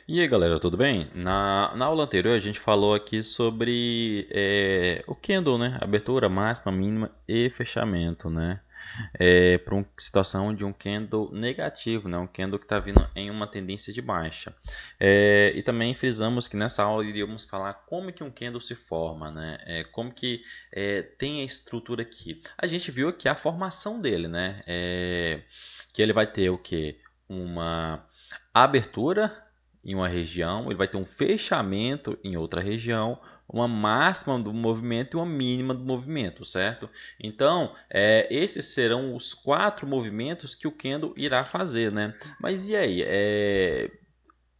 E aí galera, tudo bem? Na aula anterior a gente falou aqui sobre o candle, né? Abertura máxima, mínima e fechamento, né? Para uma situação de um candle negativo, né? Um candle que está vindo em uma tendência de baixa. E também frisamos que nessa aula iríamos falar como que um candle se forma, né? Como que tem a estrutura aqui. A gente viu aqui a formação dele, né? Que ele vai ter o que? Uma abertura em uma região, ele vai ter um fechamento em outra região, uma máxima do movimento e uma mínima do movimento, certo? Então, esses serão os quatro movimentos que o candle irá fazer, né? Mas e aí?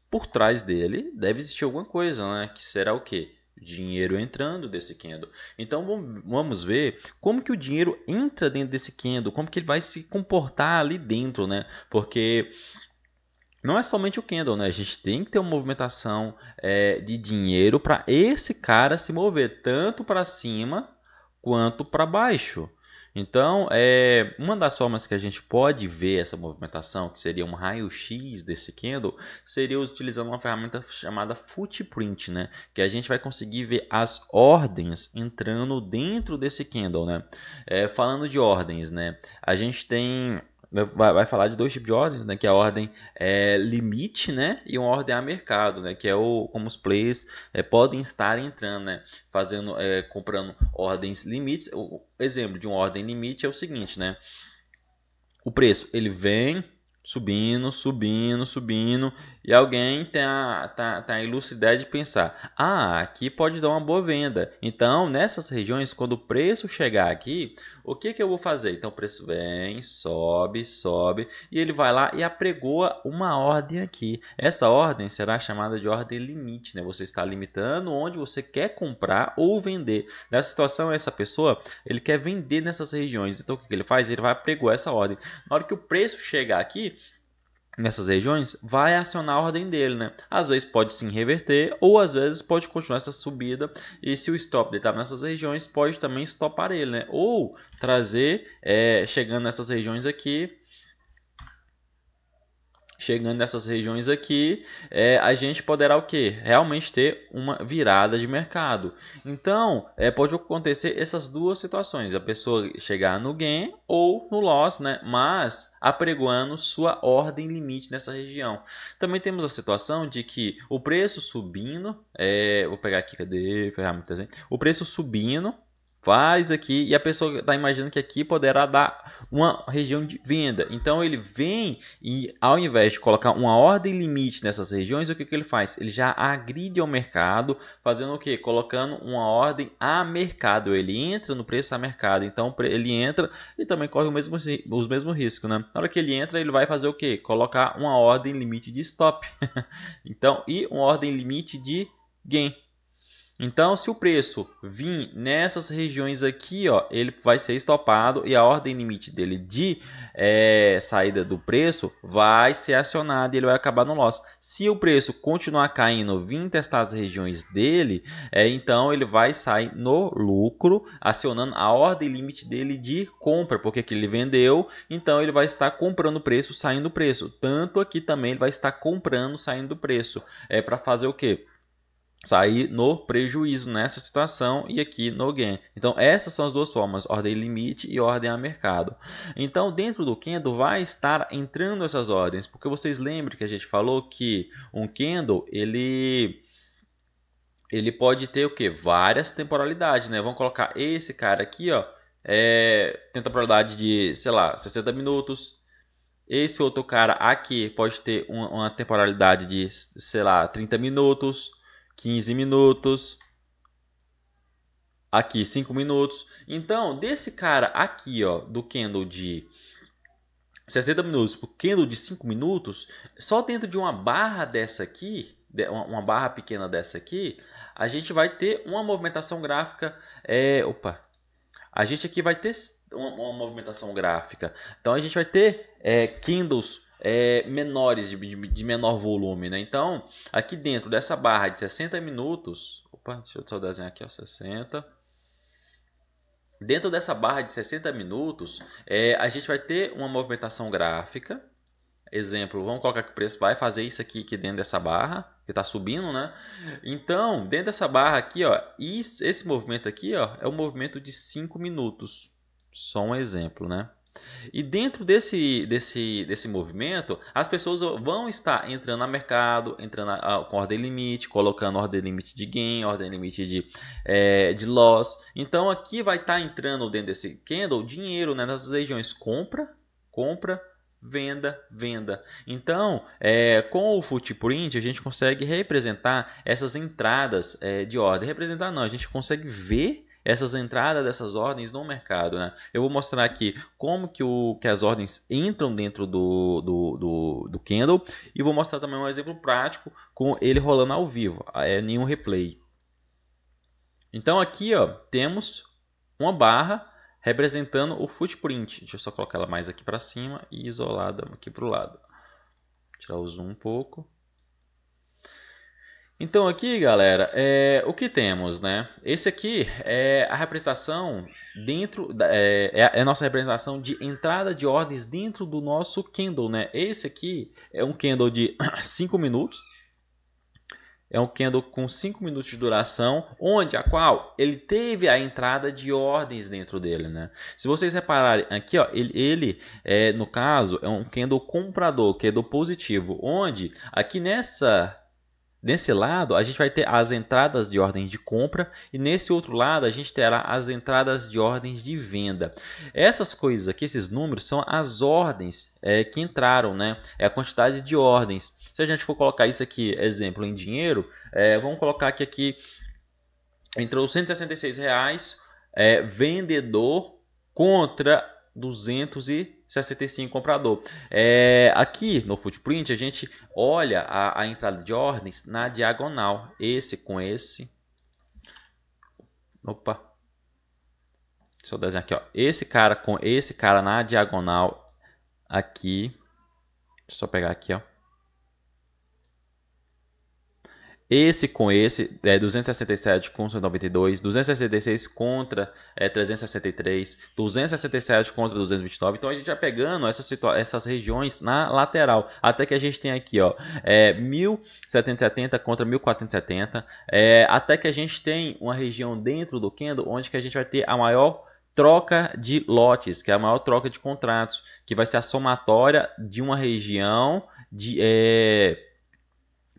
Por trás dele deve existir alguma coisa, né? Que será o quê? Dinheiro entrando desse candle. Então vamos ver como que o dinheiro entra dentro desse candle, como que ele vai se comportar ali dentro, né? Porque não é somente o candle, né? A gente tem que ter uma movimentação de dinheiro para esse cara se mover tanto para cima quanto para baixo. Então, uma das formas que a gente pode ver essa movimentação, que seria um raio-x desse candle, seria utilizando uma ferramenta chamada Footprint, né? Que a gente vai conseguir ver as ordens entrando dentro desse candle, né? Falando de ordens, né? A gente tem vai falar de dois tipos de ordens, né? Que é a ordem limite, né? E uma ordem a mercado, né? Que é como os players podem estar entrando, né? Fazendo, comprando ordens limites. O exemplo de uma ordem limite é o seguinte, né? O preço ele vem subindo, subindo, subindo, e alguém tem a ilucidade de pensar: ah, aqui pode dar uma boa venda. Então, nessas regiões, quando o preço chegar aqui, o que que eu vou fazer? Então, o preço vem, sobe, sobe, e ele vai lá e apregoa uma ordem aqui. Essa ordem será chamada de ordem limite, né? Você está limitando onde você quer comprar ou vender. Nessa situação, essa pessoa ele quer vender nessas regiões. Então, o que ele faz? Ele vai apregoar essa ordem. Na hora que o preço chegar aqui, nessas regiões, vai acionar a ordem dele, né? Às vezes pode sim reverter, ou às vezes pode continuar essa subida, e se o stop dele está nessas regiões, pode também stopar ele, né? Ou trazer, chegando nessas regiões aqui, a gente poderá o que? Realmente ter uma virada de mercado. Então, pode acontecer essas duas situações, a pessoa chegar no gain ou no loss, né? Mas apregoando sua ordem limite nessa região. Também temos a situação de que o preço subindo, vou pegar aqui, cadê ferramentas, hein? O preço subindo, faz aqui e a pessoa está imaginando que aqui poderá dar uma região de venda. Então ele vem e ao invés de colocar uma ordem limite nessas regiões, o que, que ele faz? Ele já agride ao mercado, fazendo o que? Colocando uma ordem a mercado. Ele entra no preço a mercado. Então ele entra e também corre os mesmos riscos, né? Na hora que ele entra, ele vai fazer o que? Colocar uma ordem limite de stop. Então, e uma ordem limite de gain. Então, se o preço vir nessas regiões aqui, ó, ele vai ser estopado e a ordem limite dele de saída do preço vai ser acionada e ele vai acabar no loss. Se o preço continuar caindo, vir testar as regiões dele, então ele vai sair no lucro, acionando a ordem limite dele de compra, porque aqui ele vendeu, então ele vai estar comprando o preço, saindo do preço. Tanto aqui também ele vai estar comprando, saindo do preço. Para fazer o quê? Sair no prejuízo nessa situação e aqui no gain. Então essas são as duas formas, ordem limite e ordem a mercado. Então dentro do candle vai estar entrando essas ordens, porque vocês lembram que a gente falou que um candle ele pode ter o que? Várias temporalidades, né? Vamos colocar esse cara aqui, ó, tem temporalidade de, sei lá, 60 minutos. Esse outro cara aqui pode ter uma temporalidade de, sei lá, 30 minutos, 15 minutos, aqui 5 minutos. Então, desse cara aqui, ó, do candle de 60 minutos para o candle de 5 minutos, só dentro de uma barra dessa aqui, uma barra pequena dessa aqui, a gente vai ter uma movimentação gráfica. A gente aqui vai ter uma movimentação gráfica. Então a gente vai ter candles menores, de menor volume, né? Então, aqui dentro dessa barra de 60 minutos, deixa eu só desenhar aqui, ó, 60. Dentro dessa barra de 60 minutos, a gente vai ter uma movimentação gráfica exemplo, vamos colocar que o preço vai fazer isso aqui dentro dessa barra, que está subindo, né? Então, dentro dessa barra aqui, ó, esse movimento aqui, ó, é um movimento de 5 minutos. Só um exemplo, né? E dentro desse movimento, as pessoas vão estar entrando no mercado, entrando com ordem limite, colocando ordem limite de gain, ordem limite de loss. Então aqui vai estar entrando dentro desse candle dinheiro, né, nessas regiões compra, compra, venda, venda. Então, com o Footprint a gente consegue representar essas entradas de ordem. Representar não, a gente consegue ver essas entradas dessas ordens no mercado, né? Eu vou mostrar aqui como que as ordens entram dentro do candle e vou mostrar também um exemplo prático com ele rolando ao vivo, nenhum replay. Então aqui, ó, temos uma barra representando o footprint. Deixa eu só colocar ela mais aqui para cima e isolada aqui para o lado. Tirar o zoom um pouco. Então aqui, galera, o que temos, né? Esse aqui é a representação dentro é a nossa representação de entrada de ordens dentro do nosso candle, né? Esse aqui é um candle de 5 minutos. É um candle com 5 minutos de duração, onde a qual ele teve a entrada de ordens dentro dele, né? Se vocês repararem aqui, ó, ele no caso é um candle comprador, candle positivo, onde aqui nesse lado, a gente vai ter as entradas de ordens de compra e nesse outro lado a gente terá as entradas de ordens de venda. Essas coisas aqui, esses números, são as ordens que entraram, né? É a quantidade de ordens. Se a gente for colocar isso aqui, exemplo, em dinheiro, vamos colocar que aqui entrou R$ 166, vendedor contra 265 comprador. Aqui no footprint a gente olha a entrada de ordens na diagonal, esse com esse. Opa. Deixa eu desenhar aqui, ó. Esse cara com esse cara na diagonal aqui. Deixa eu só pegar aqui, ó. Esse com esse, 267 com 192, 266 contra 363, 267 contra 229. Então a gente vai pegando essas regiões na lateral, até que a gente tem aqui, ó, 1770 contra 1470, até que a gente tem uma região dentro do candle onde que a gente vai ter a maior troca de lotes, que é a maior troca de contratos, que vai ser a somatória de uma região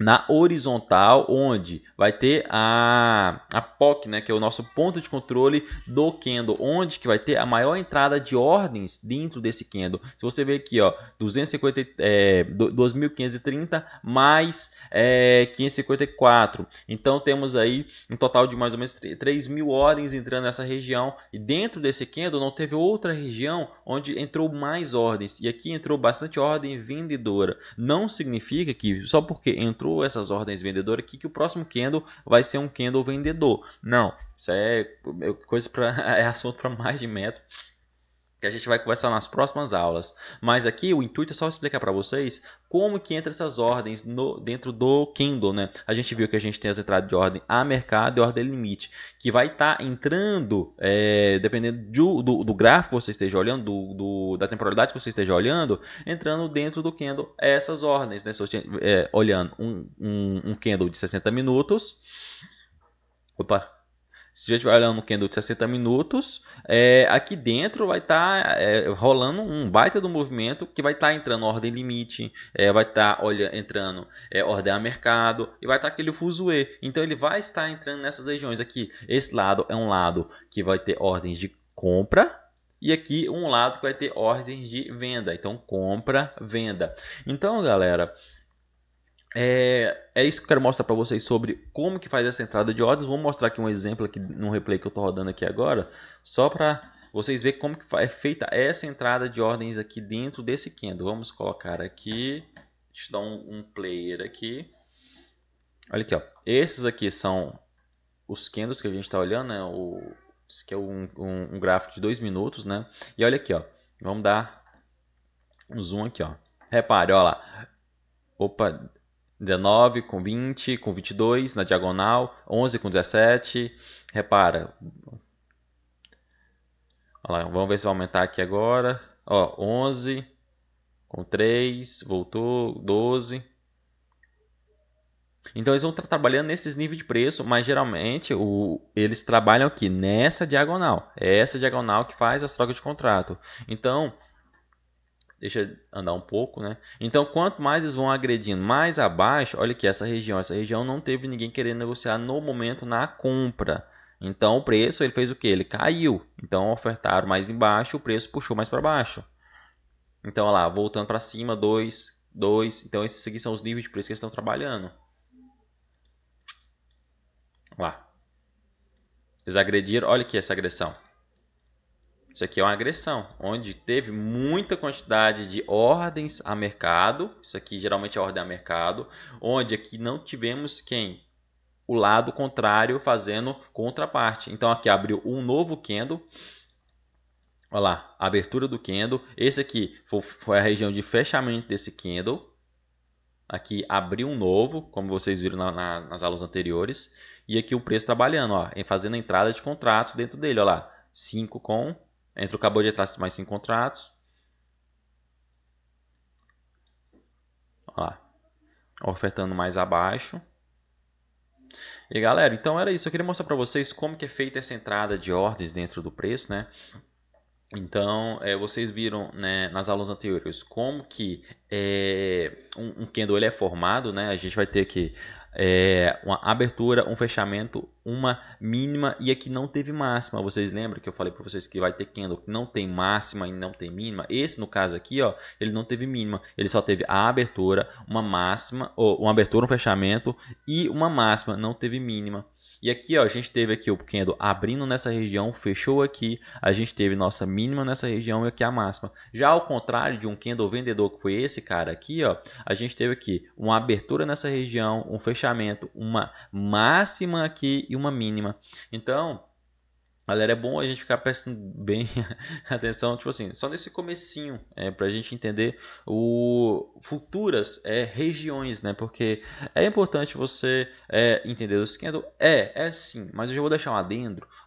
na horizontal, onde vai ter a POC, né, que é o nosso ponto de controle do candle, onde que vai ter a maior entrada de ordens dentro desse candle. Se você ver aqui, ó, 2.530 mais 554. Então temos aí um total de mais ou menos 3.000 ordens entrando nessa região. E dentro desse candle não teve outra região onde entrou mais ordens. E aqui entrou bastante ordem vendedora. Não significa que só porque entrou essas ordens vendedoras aqui que o próximo candle vai ser um candle vendedor. Não, isso é assunto para mais de método que a gente vai conversar nas próximas aulas. Mas aqui o intuito é só explicar para vocês como que entra essas ordens dentro do candle, né? A gente viu que a gente tem as entradas de ordem a mercado e ordem limite, que vai estar entrando, dependendo do gráfico que você esteja olhando, da temporalidade que você esteja olhando, entrando dentro do candle essas ordens, né? Se você olhando um candle de 60 minutos, opa, se você estiver olhando no candle de 60 minutos, aqui dentro vai estar rolando um baita do movimento que vai estar entrando ordem limite, vai estar entrando ordem a mercado e vai estar aquele fuzuê. Então ele vai estar entrando nessas regiões aqui. Esse lado é um lado que vai ter ordens de compra e aqui um lado que vai ter ordens de venda. Então compra, venda. Então, galera, isso que eu quero mostrar para vocês sobre como que faz essa entrada de ordens. Vou mostrar aqui um exemplo aqui no replay que eu estou rodando aqui agora, só para vocês verem como que é feita essa entrada de ordens aqui dentro desse candle. Vamos colocar aqui, deixa eu dar um player aqui. Olha aqui, ó. Esses aqui são os candles que a gente está olhando, né? Esse aqui é um gráfico de 2 minutos, né? E olha aqui, ó. Vamos dar um zoom aqui, ó. Repare, olha lá. Opa, 19 com 20, com 22 na diagonal, 11 com 17. Repara. Olha lá, vamos ver se vai aumentar aqui agora. Ó, 11. com 3, voltou, 12. Então eles vão estar trabalhando nesses níveis de preço, mas geralmente eles trabalham aqui nessa diagonal. É essa diagonal que faz as trocas de contrato. Então, deixa eu andar um pouco, né? Então, quanto mais eles vão agredindo mais abaixo, olha aqui, essa região não teve ninguém querendo negociar no momento na compra. Então, o preço, ele fez o que? Ele caiu. Então, ofertaram mais embaixo, o preço puxou mais para baixo. Então, olha lá, voltando para cima, 2, 2. Então, esses aqui são os níveis de preço que eles estão trabalhando. Lá. Eles agrediram, olha aqui essa agressão. Isso aqui é uma agressão, onde teve muita quantidade de ordens a mercado. Isso aqui geralmente é ordem a mercado, onde aqui não tivemos quem? O lado contrário fazendo contraparte. Então aqui abriu um novo candle. Olha lá, abertura do candle. Esse aqui foi a região de fechamento desse candle. Aqui abriu um novo, como vocês viram nas aulas anteriores. E aqui o preço trabalhando, ó, fazendo a entrada de contratos dentro dele. Olha lá, 5 com... acabou de entrar mais 5 contratos. Olha lá, ofertando mais abaixo. E galera, então era isso. Eu queria mostrar para vocês como que é feita essa entrada de ordens dentro do preço, né? Então, vocês viram, né, nas aulas anteriores como que um candle ele é formado, né? A gente vai ter que uma abertura, um fechamento, uma mínima e aqui não teve máxima. Vocês lembram que eu falei para vocês que vai ter candle que não tem máxima e não tem mínima? Esse, no caso aqui, ó, ele não teve mínima. Ele só teve a abertura, uma máxima, ou uma abertura, um fechamento e uma máxima, não teve mínima. E aqui, ó, a gente teve aqui o candle abrindo nessa região, fechou aqui, a gente teve nossa mínima nessa região e aqui a máxima. Já ao contrário de um candle vendedor que foi esse cara aqui, ó, a gente teve aqui uma abertura nessa região, um fechamento, uma máxima aqui e uma mínima. Então, galera, é bom a gente ficar prestando bem atenção, tipo assim, só nesse comecinho, para a gente entender o futuras regiões, né? Porque é importante você entender o candle. É sim, mas eu já vou deixar um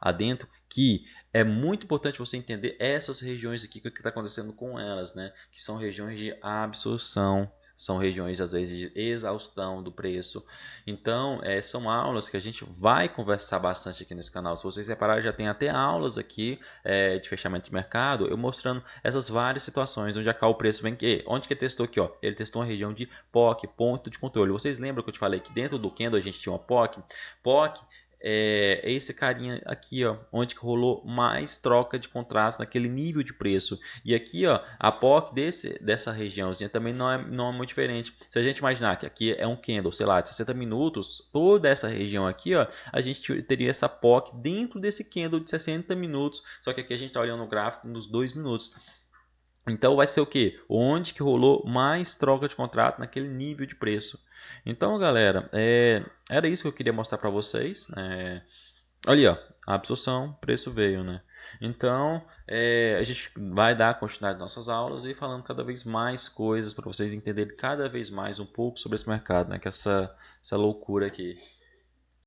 adentro que é muito importante você entender essas regiões aqui, o que está acontecendo com elas, né? Que são regiões de absorção. São regiões, às vezes, de exaustão do preço. Então, são aulas que a gente vai conversar bastante aqui nesse canal. Se vocês repararem, já tem até aulas aqui de fechamento de mercado, eu mostrando essas várias situações onde o preço vem. Onde que ele testou aqui? Ó? Ele testou uma região de POC, ponto de controle. Vocês lembram que eu te falei que dentro do candle a gente tinha uma POC? POC esse carinha aqui, ó, onde que rolou mais troca de contratos naquele nível de preço. E aqui, ó, a POC dessa regiãozinha também não é muito diferente. Se a gente imaginar que aqui é um candle, sei lá, de 60 minutos, toda essa região aqui, ó, a gente teria essa POC dentro desse candle de 60 minutos, só que aqui a gente está olhando o gráfico nos 2 minutos. Então vai ser o que? Onde que rolou mais troca de contrato naquele nível de preço. Então, galera, era isso que eu queria mostrar para vocês. Olha, ó, a absorção, preço veio, né? Então, a gente vai dar continuidade às nossas aulas e falando cada vez mais coisas para vocês entenderem cada vez mais um pouco sobre esse mercado, né? Que é essa loucura aqui.